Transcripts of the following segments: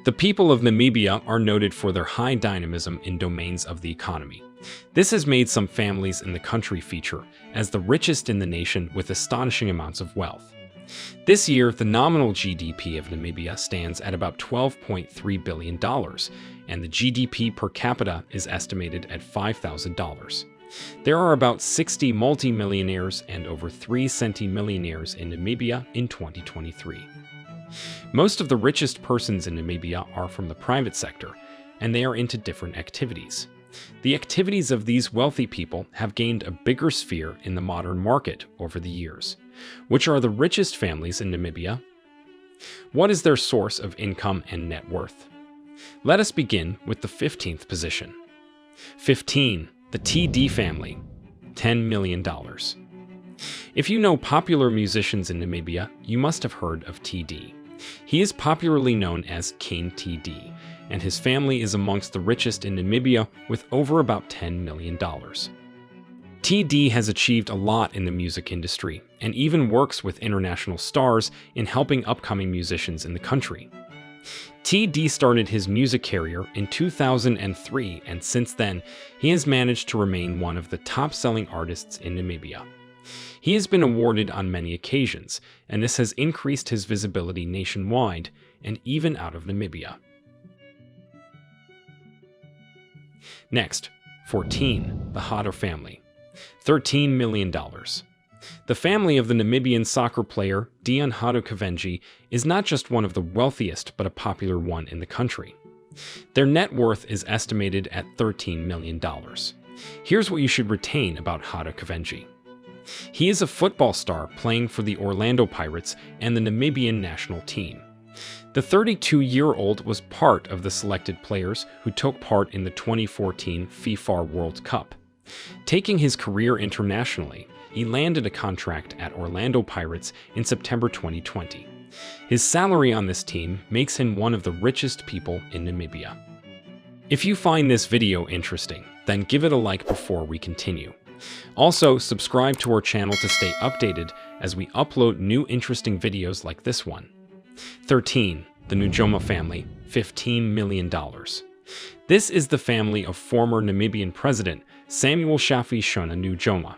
The people of Namibia are noted for their high dynamism in domains of the economy. This has made some families in the country feature as the richest in the nation with astonishing amounts of wealth. This year, the nominal GDP of Namibia stands at about $12.3 billion, and the GDP per capita is estimated at $5,000. There are about 60 multimillionaires and over 3 centimillionaires in Namibia in 2023. Most of the richest persons in Namibia are from the private sector, and they are into different activities. The activities of these wealthy people have gained a bigger sphere in the modern market over the years. Which are the richest families in Namibia? What is their source of income and net worth? Let us begin with the 15th position. 15. The TD family, $10 million. If you know popular musicians in Namibia, you must have heard of TD. He is popularly known as King TD, and his family is amongst the richest in Namibia with over about $10 million. TD has achieved a lot in the music industry and even works with international stars in helping upcoming musicians in the country. TD started his music career in 2003, and since then, he has managed to remain one of the top-selling artists in Namibia. He has been awarded on many occasions, and this has increased his visibility nationwide and even out of Namibia. Next, 14. The Hato family, $13 million. The family of the Namibian soccer player Dion Hato Kavenji is not just one of the wealthiest but a popular one in the country. Their net worth is estimated at $13 million. Here's what you should retain about Hato Kavenji. He is a football star playing for the Orlando Pirates and the Namibian national team. The 32-year-old was part of the selected players who took part in the 2014 FIFA World Cup. Taking his career internationally, he landed a contract at Orlando Pirates in September 2020. His salary on this team makes him one of the richest people in Namibia. If you find this video interesting, then give it a like before we continue. Also, subscribe to our channel to stay updated as we upload new interesting videos like this one. 13. The Nujoma family, $15 million. This is the family of former Namibian President Samuel Shafi Shona Nujoma.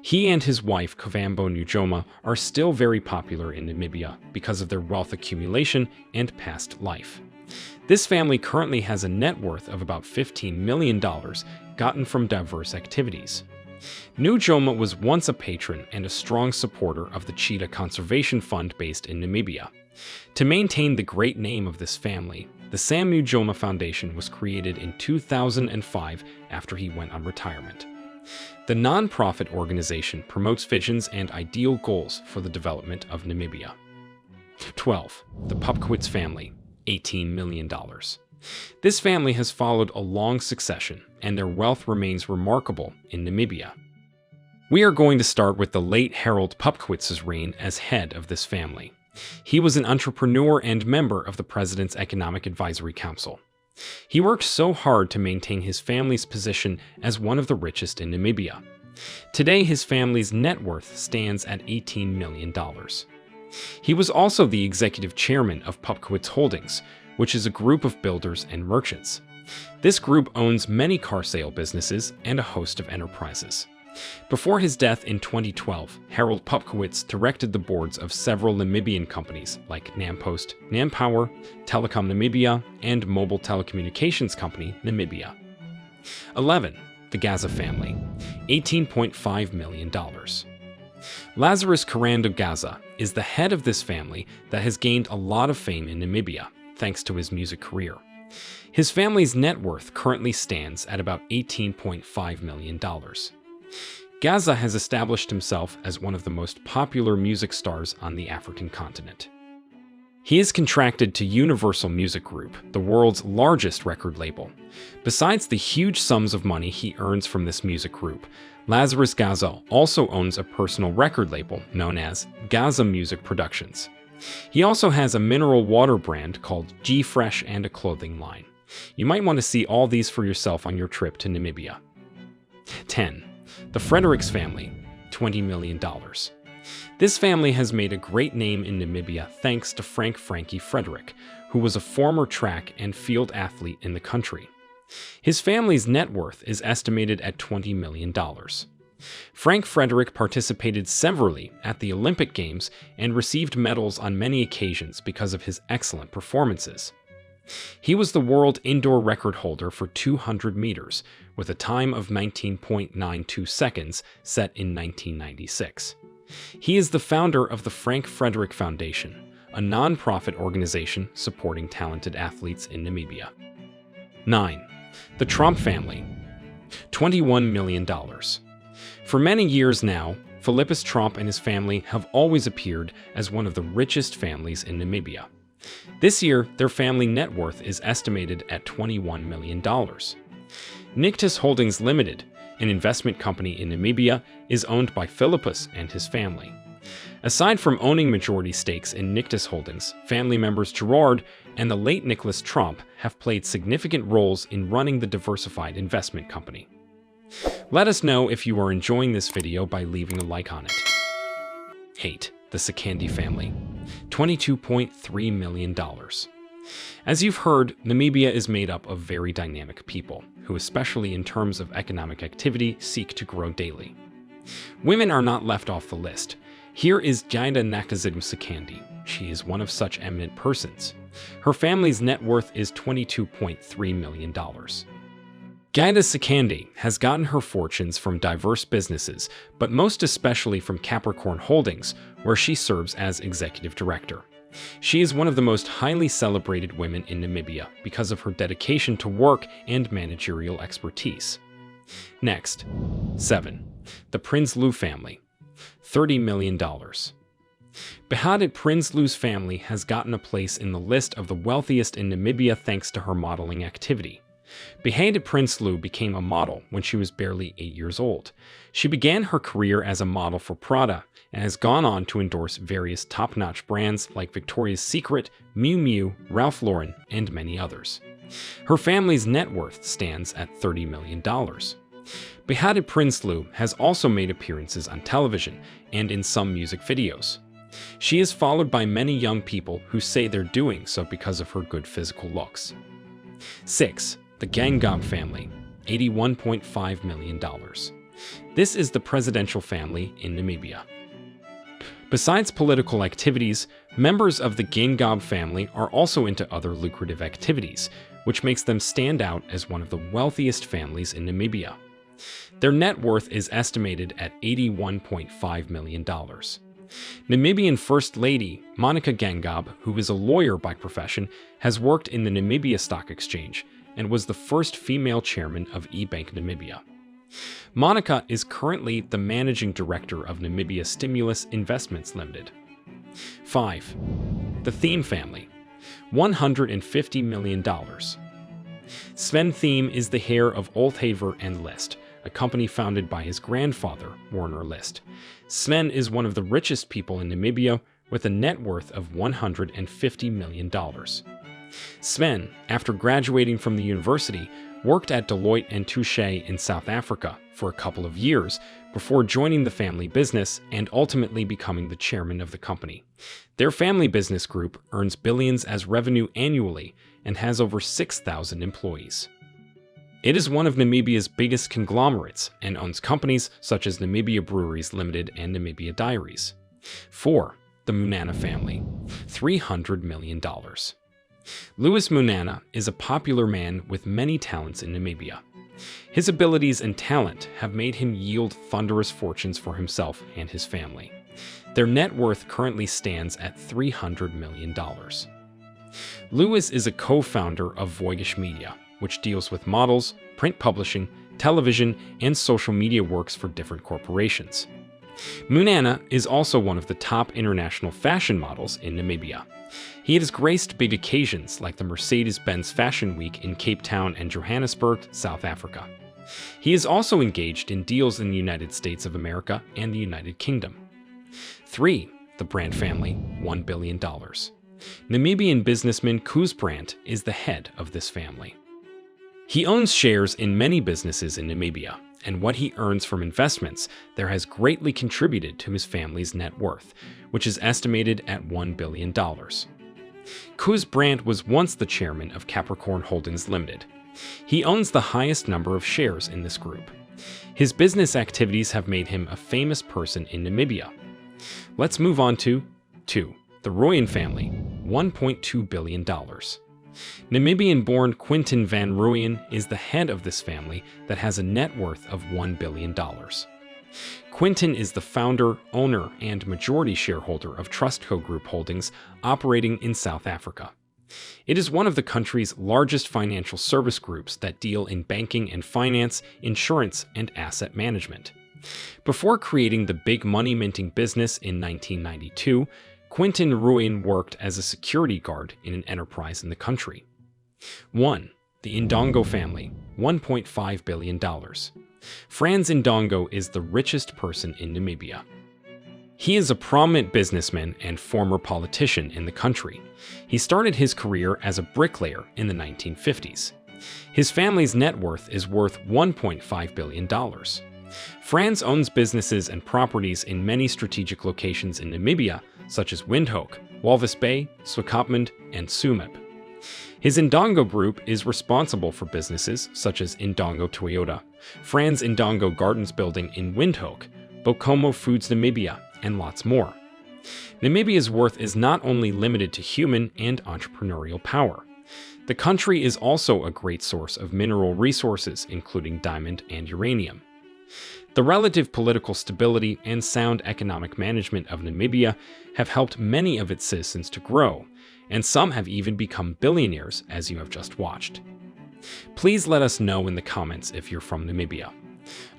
He and his wife Kavambo Nujoma are still very popular in Namibia because of their wealth accumulation and past life. This family currently has a net worth of about $15 million gotten from diverse activities. Nujoma was once a patron and a strong supporter of the Cheetah Conservation Fund based in Namibia. To maintain the great name of this family, the Sam Nujoma Foundation was created in 2005 after he went on retirement. The non-profit organization promotes visions and ideal goals for the development of Namibia. 12. The Pupkewitz family, $18 million. This family has followed a long succession, and their wealth remains remarkable in Namibia. We are going to start with the late Harold Pupkewitz's reign as head of this family. He was an entrepreneur and member of the President's Economic Advisory Council. He worked so hard to maintain his family's position as one of the richest in Namibia. Today, his family's net worth stands at $18 million. He was also the executive chairman of Pupkewitz Holdings, which is a group of builders and merchants. This group owns many car sale businesses and a host of enterprises. Before his death in 2012, Harold Pupkewitz directed the boards of several Namibian companies like Nampost, Nampower, Telecom Namibia, and mobile telecommunications company Namibia. 11. The Gaza family, $18.5 million. Lazarus Karanda Gaza is the head of this family that has gained a lot of fame in Namibia, thanks to his music career. His family's net worth currently stands at about $18.5 million. Gaza has established himself as one of the most popular music stars on the African continent. He is contracted to Universal Music Group, the world's largest record label. Besides the huge sums of money he earns from this music group, Lazarus Gaza also owns a personal record label known as Gaza Music Productions. He also has a mineral water brand called G-Fresh and a clothing line. You might want to see all these for yourself on your trip to Namibia. 10. The Fredericks family, $20 million. This family has made a great name in Namibia thanks to Frankie Frederick, who was a former track and field athlete in the country. His family's net worth is estimated at $20 million. Frank Frederick participated severally at the Olympic Games and received medals on many occasions because of his excellent performances. He was the world indoor record holder for 200 meters, with a time of 19.92 seconds set in 1996. He is the founder of the Frank Frederick Foundation, a non-profit organization supporting talented athletes in Namibia. 9. The Trump family. $21 million. For many years now, Philippus Trump and his family have always appeared as one of the richest families in Namibia. This year, their family net worth is estimated at $21 million. Richest Holdings Limited, an investment company in Namibia, is owned by Philippus and his family. Aside from owning majority stakes in Richest Holdings, family members Gerard and the late Nicholas Trump have played significant roles in running the diversified investment company. Let us know if you are enjoying this video by leaving a like on it. 8. The Sakandi family. $22.3 million. As you've heard, Namibia is made up of very dynamic people, who especially in terms of economic activity seek to grow daily. Women are not left off the list. Here is Gyaida Nakazidou Sakandi. She is one of such eminent persons. Her family's net worth is $22.3 million. Gyaida Sakandi has gotten her fortunes from diverse businesses, but most especially from Capricorn Holdings, where she serves as executive director. She is one of the most highly celebrated women in Namibia because of her dedication to work and managerial expertise. Next, 7. The Prinsloo family. $30 million. Behadet Prinsloo's family has gotten a place in the list of the wealthiest in Namibia thanks to her modeling activity. Behadet Prinsloo became a model when she was barely 8 years old. She began her career as a model for Prada and has gone on to endorse various top-notch brands like Victoria's Secret, Miu Miu, Ralph Lauren, and many others. Her family's net worth stands at $30 million. Behadet Prinsloo has also made appearances on television and in some music videos. She is followed by many young people who say they're doing so because of her good physical looks. 6. The Gangob family, $81.5 million. This is the presidential family in Namibia. Besides political activities, members of the Gangob family are also into other lucrative activities, which makes them stand out as one of the wealthiest families in Namibia. Their net worth is estimated at $81.5 million. Namibian First Lady Monica Gangob, who is a lawyer by profession, has worked in the Namibia Stock Exchange and was the first female chairman of eBank Namibia. Monica is currently the managing director of Namibia Stimulus Investments Limited. 5. The Thiem family. $150 million. Sven Thiem is the heir of Oldhaver and List, a company founded by his grandfather, Werner List. Sven is one of the richest people in Namibia with a net worth of $150 million. Sven, after graduating from the university, worked at Deloitte and Touche in South Africa for a couple of years before joining the family business and ultimately becoming the chairman of the company. Their family business group earns billions as revenue annually and has over 6,000 employees. It is one of Namibia's biggest conglomerates and owns companies such as Namibia Breweries Limited and Namibia Diaries. 4. The Munana family. $300 million. Louis Munana is a popular man with many talents in Namibia. His abilities and talent have made him yield thunderous fortunes for himself and his family. Their net worth currently stands at $300 million. Louis is a co-founder of Voigish Media, which deals with models, print publishing, television, and social media works for different corporations. Munana is also one of the top international fashion models in Namibia. He has graced big occasions like the Mercedes-Benz Fashion Week in Cape Town and Johannesburg, South Africa. He is also engaged in deals in the United States of America and the United Kingdom. 3. The Brandt family, $1 billion. Namibian businessman Koos Brandt is the head of this family. He owns shares in many businesses in Namibia, and what he earns from investments there has greatly contributed to his family's net worth, which is estimated at $1 billion. Koos Brandt was once the chairman of Capricorn Holdings Limited. He owns the highest number of shares in this group. His business activities have made him a famous person in Namibia. Let's move on to 2. The Rooyen family, $1.2 billion. Namibian-born Quinton van Rooyen is the head of this family that has a net worth of $1 billion. Quinton is the founder, owner, and majority shareholder of Trustco Group Holdings operating in South Africa. It is one of the country's largest financial service groups that deal in banking and finance, insurance, and asset management. Before creating the big money-minting business in 1992, Quinton Rooyen worked as a security guard in an enterprise in the country. 1. The Indongo family, $1.5 billion. Frans Indongo is the richest person in Namibia. He is a prominent businessman and former politician in the country. He started his career as a bricklayer in the 1950s. His family's net worth is worth $1.5 billion. Frans owns businesses and properties in many strategic locations in Namibia, such as Windhoek, Walvis Bay, Swakopmund, and Tsumeb. His Indongo Group is responsible for businesses such as Indongo Toyota, Frans Indongo Gardens Building in Windhoek, Bokomo Foods Namibia, and lots more. Namibia's worth is not only limited to human and entrepreneurial power. The country is also a great source of mineral resources, including diamond and uranium. The relative political stability and sound economic management of Namibia have helped many of its citizens to grow, and some have even become billionaires, as you have just watched. Please let us know in the comments if you're from Namibia.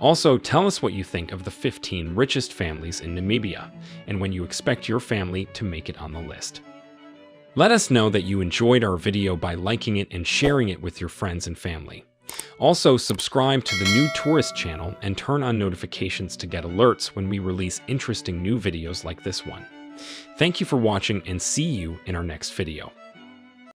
Also, tell us what you think of the 15 richest families in Namibia, and when you expect your family to make it on the list. Let us know that you enjoyed our video by liking it and sharing it with your friends and family. Also, subscribe to the new tourist channel and turn on notifications to get alerts when we release interesting new videos like this one. Thank you for watching and see you in our next video.